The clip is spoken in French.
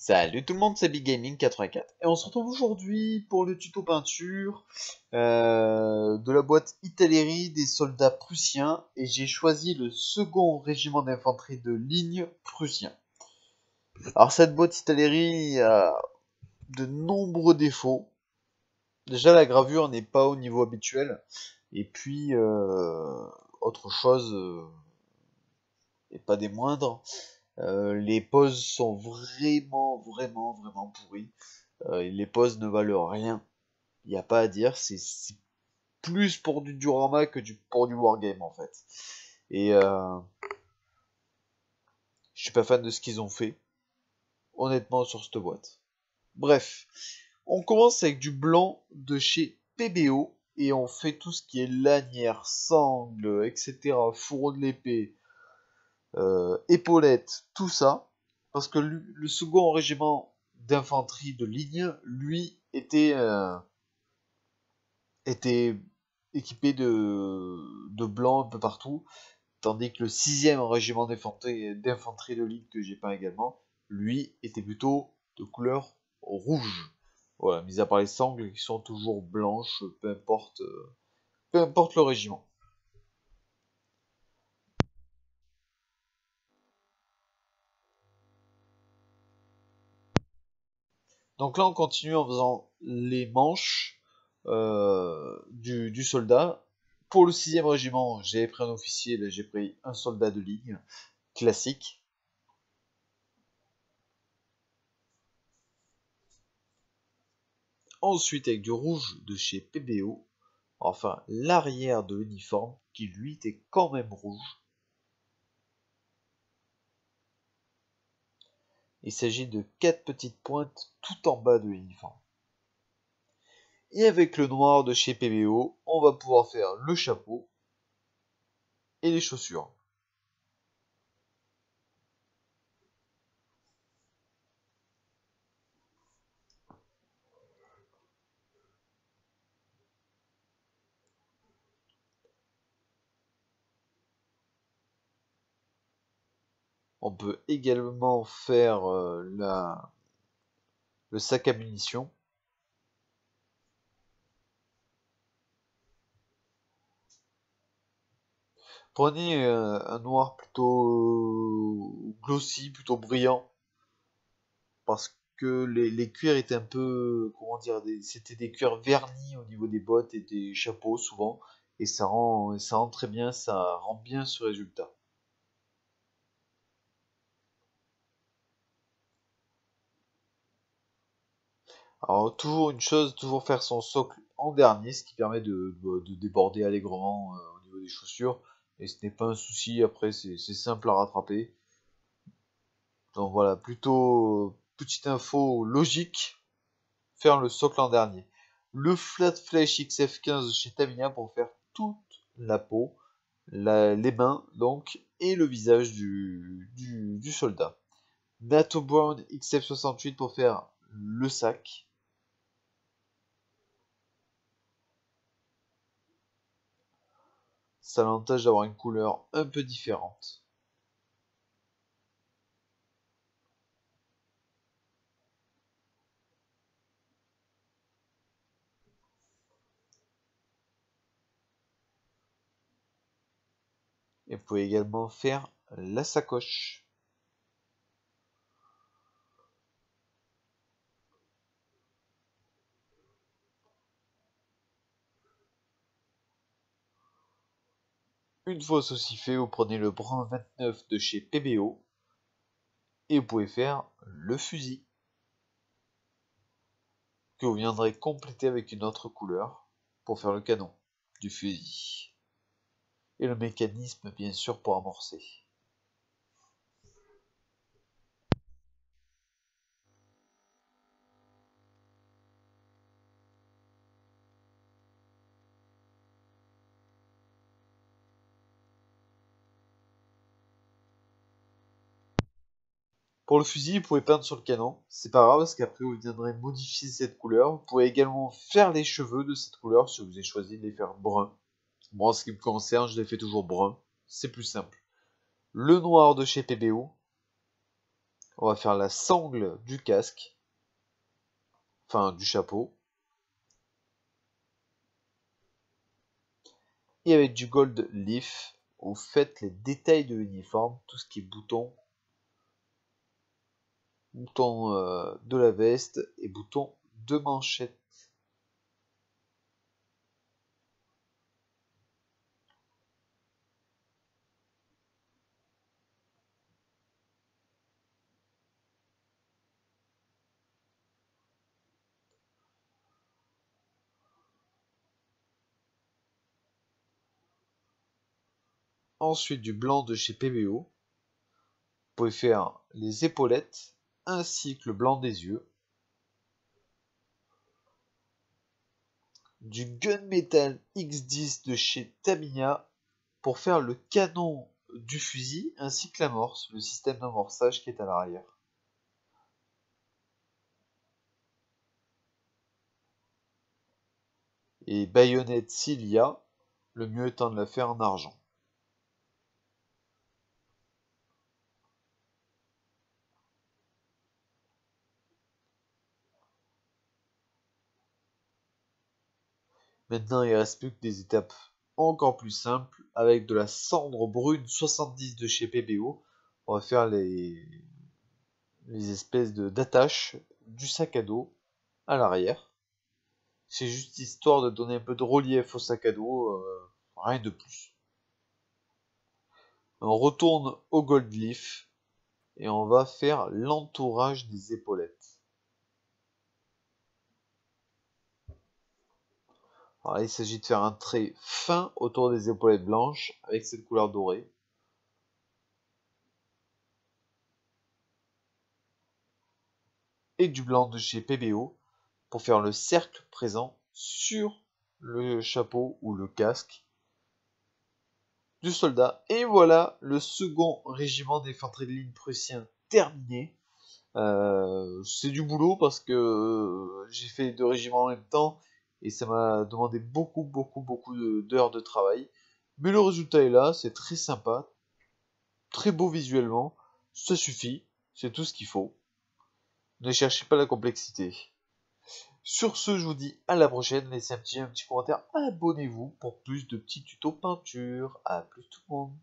Salut tout le monde, c'est Big Gaming 84 et on se retrouve aujourd'hui pour le tuto peinture de la boîte Italeri des soldats prussiens et j'ai choisi le second régiment d'infanterie de ligne prussien. Alors cette boîte Italeri a de nombreux défauts. Déjà la gravure n'est pas au niveau habituel et puis autre chose et pas des moindres, les poses sont vraiment pourries. Les poses ne valent rien. Il n'y a pas à dire. C'est plus pour du diorama que pour du wargame en fait. Et je suis pas fan de ce qu'ils ont fait, honnêtement, sur cette boîte. Bref, on commence avec du blanc de chez PBO et on fait tout ce qui est lanière, sangle, etc. Fourreau de l'épée, épaulettes, tout ça. Parce que le second régiment d'infanterie de ligne, lui, était équipé de blanc un peu partout, tandis que le sixième régiment d'infanterie de ligne que j'ai peint également, lui, était plutôt de couleur rouge. Voilà, mis à part les sangles qui sont toujours blanches, peu importe le régiment. Donc là, on continue en faisant les manches du soldat. Pour le sixième régiment, j'ai pris un officier, là j'ai pris un soldat de ligne classique. Ensuite, avec du rouge de chez PBO, enfin l'arrière de l'uniforme, qui lui était quand même rouge. Il s'agit de 4 petites pointes tout en bas de l'uniforme. Et avec le noir de chez PBO, on va pouvoir faire le chapeau et les chaussures. On peut également faire le sac à munitions. Prenez un noir plutôt glossy, plutôt brillant, parce que les cuirs étaient un peu, comment dire, c'était des cuirs vernis au niveau des bottes et des chapeaux souvent, et ça rend très bien, ça rend bien ce résultat. Alors toujours une chose, toujours faire son socle en dernier, ce qui permet de déborder allègrement au niveau des chaussures, et ce n'est pas un souci, après c'est simple à rattraper. Donc voilà, plutôt petite info logique, faire le socle en dernier. Le Flat Flèche XF15 chez Tamiya pour faire toute la peau, les mains donc, et le visage du soldat. Nato Brown XF68 pour faire le sac. Ça a l'avantage d'avoir une couleur un peu différente. Et vous pouvez également faire la sacoche. Une fois ceci fait, vous prenez le brun 29 de chez PBO et vous pouvez faire le fusil que vous viendrez compléter avec une autre couleur pour faire le canon du fusil. Et le mécanisme bien sûr pour amorcer. Pour le fusil, vous pouvez peindre sur le canon, c'est pas grave parce qu'après vous viendrez modifier cette couleur. Vous pouvez également faire les cheveux de cette couleur si vous avez choisi de les faire bruns. Moi en ce qui me concerne, je les fais toujours bruns, c'est plus simple. Le noir de chez PBO, On va faire la sangle du casque, enfin du chapeau. Et avec du gold leaf, vous faites les détails de l'uniforme, tout ce qui est boutons, de la veste et boutons de manchette. Ensuite du blanc de chez PBO. Vous pouvez faire les épaulettes ainsi que le blanc des yeux. Du gunmetal X10 de chez Tamiya pour faire le canon du fusil ainsi que l'amorce, le système d'amorçage qui est à l'arrière. Et baïonnette s'il y a, le mieux étant de la faire en argent. Maintenant, il ne reste plus que des étapes encore plus simples avec de la cendre brune 70 de chez PBO. On va faire les espèces d'attaches du sac à dos à l'arrière. C'est juste histoire de donner un peu de relief au sac à dos, rien de plus. On retourne au gold leaf et on va faire l'entourage des épaulettes. Alors là, il s'agit de faire un trait fin autour des épaulettes blanches avec cette couleur dorée. Et du blanc de chez PBO pour faire le cercle présent sur le chapeau ou le casque du soldat. Et voilà le second régiment d'infanterie de ligne prussien terminé. C'est du boulot parce que j'ai fait les deux régiments en même temps et ça m'a demandé beaucoup d'heures de travail. Mais le résultat est là, c'est très sympa, très beau visuellement, ça suffit, c'est tout ce qu'il faut. Ne cherchez pas la complexité. Sur ce, je vous dis à la prochaine, laissez un petit commentaire, abonnez-vous pour plus de petits tutos peinture. À plus tout le monde.